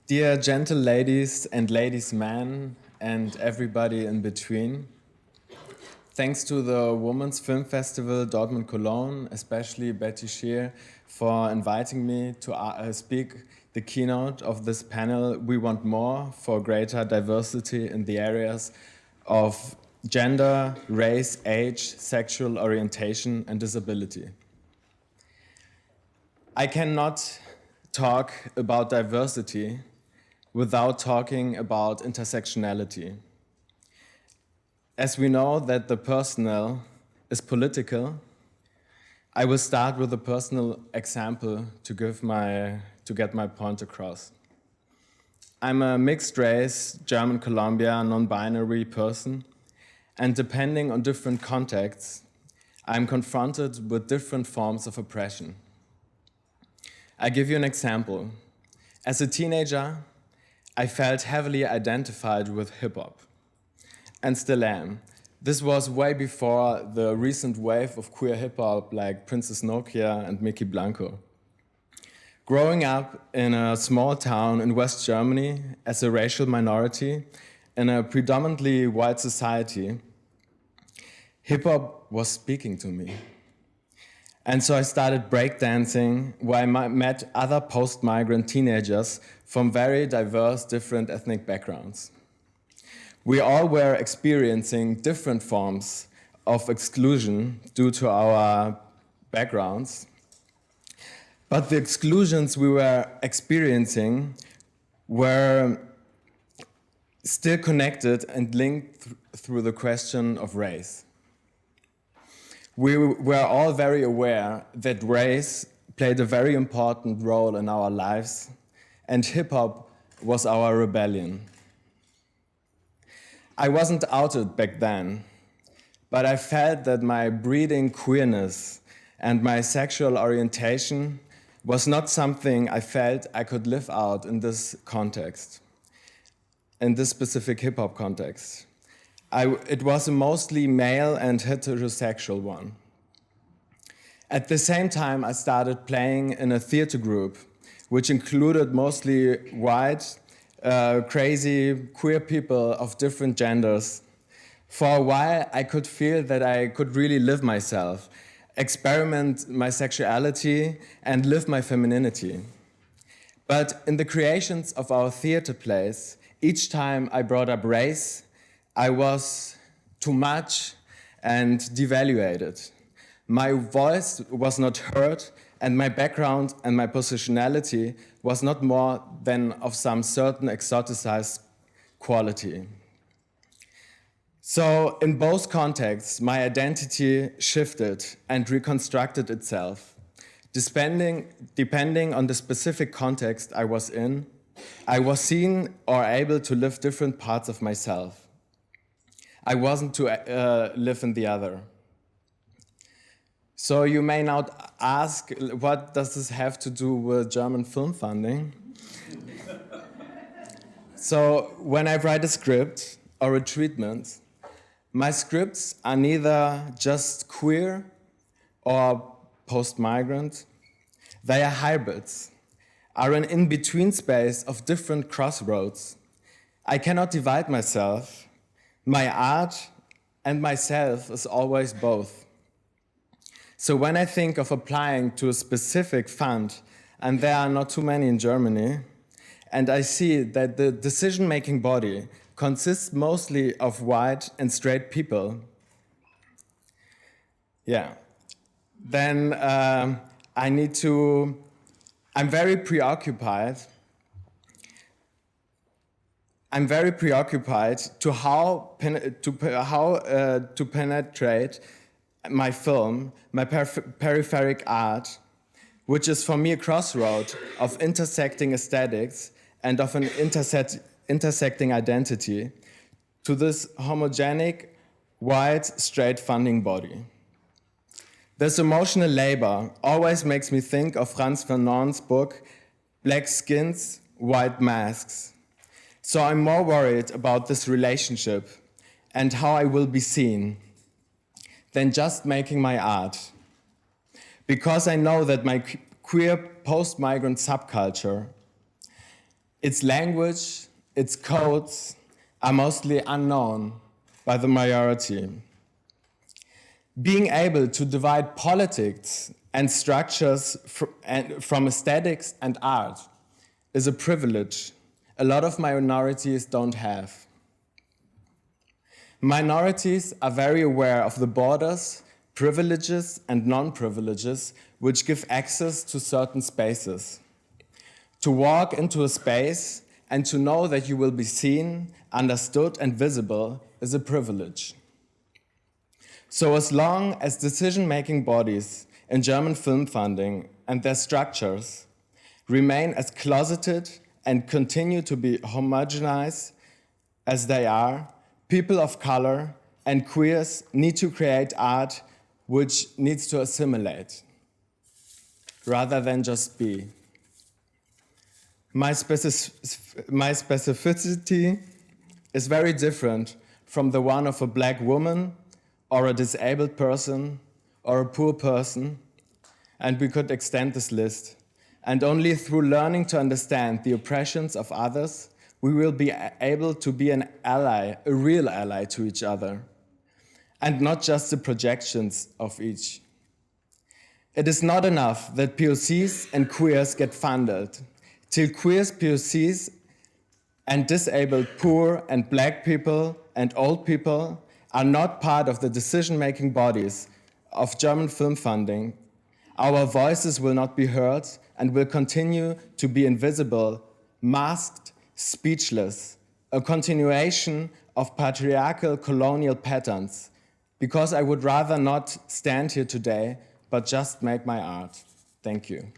Dear gentle ladies and ladies men and everybody in between, thanks to the Women's Film Festival Dortmund+Köln, especially Betty Scheer, for inviting me to speak the keynote of this panel, We Want More for Greater Diversity in the Areas of Gender, Race, Age, Sexual Orientation and Disability. I cannot talk about diversity without talking about intersectionality. As we know that the personal is political, I will start with a personal example to get my point across. I'm a mixed-race, German-Colombia, non-binary person, and depending on different contexts, I'm confronted with different forms of oppression. I give you an example. As a teenager, I felt heavily identified with hip-hop, and still am. This was way before the recent wave of queer hip-hop like Princess Nokia and Mickey Blanco. Growing up in a small town in West Germany as a racial minority in a predominantly white society, hip-hop was speaking to me. And so I started breakdancing, where I met other post-migrant teenagers from very diverse, different ethnic backgrounds. We all were experiencing different forms of exclusion due to our backgrounds. But the exclusions we were experiencing were still connected and linked through the question of race. We were all very aware that race played a very important role in our lives, and hip-hop was our rebellion. I wasn't outed back then, but I felt that my breeding queerness and my sexual orientation was not something I felt I could live out in this context, in this specific hip-hop context. It was a mostly male and heterosexual one. At the same time, I started playing in a theater group, which included mostly white, crazy, queer people of different genders. For a while, I could feel that I could really live myself, experiment my sexuality, and live my femininity. But in the creations of our theater plays, each time I brought up race, I was too much and devaluated. My voice was not heard, and my background and my positionality was not more than of some certain exoticized quality. So in both contexts, my identity shifted and reconstructed itself. Depending on the specific context I was in, I was seen or able to live different parts of myself. I wasn't to live in the other. So you may now ask, what does this have to do with German film funding? So when I write a script or a treatment, my scripts are neither just queer or post-migrant. They are hybrids, are an in-between space of different crossroads. I cannot divide myself. My art and myself is always both. So when I think of applying to a specific fund, and there are not too many in Germany, and I see that the decision-making body consists mostly of white and straight people, then I'm very preoccupied. I'm very preoccupied to how to penetrate my film, my peripheric art, which is for me a crossroad of intersecting aesthetics and of an intersecting identity, to this homogenic, white, straight funding body. This emotional labor always makes me think of Frantz Fanon's book, Black Skins, White Masks. So I'm more worried about this relationship and how I will be seen than just making my art. Because I know that my queer post-migrant subculture Its language, its codes are mostly unknown by the majority. Being able to divide politics and structures from aesthetics and art is a privilege a lot of minorities don't have. Minorities are very aware of the borders, privileges, and non-privileges which give access to certain spaces. To walk into a space and to know that you will be seen, understood, and visible is a privilege. So as long as decision-making bodies in German film funding and their structures remain as closeted and continue to be homogenized as they are, people of color and queers need to create art which needs to assimilate, rather than just be. My specificity is very different from the one of a black woman or a disabled person or a poor person, and we could extend this list. And only through learning to understand the oppressions of others, we will be able to be an ally, a real ally to each other, and not just the projections of each. It is not enough that POCs and queers get funded. Till queers, POCs, and disabled poor and black people and old people are not part of the decision-making bodies of German film funding, our voices will not be heard and will continue to be invisible, masked, speechless, a continuation of patriarchal colonial patterns, because I would rather not stand here today, but just make my art. Thank you.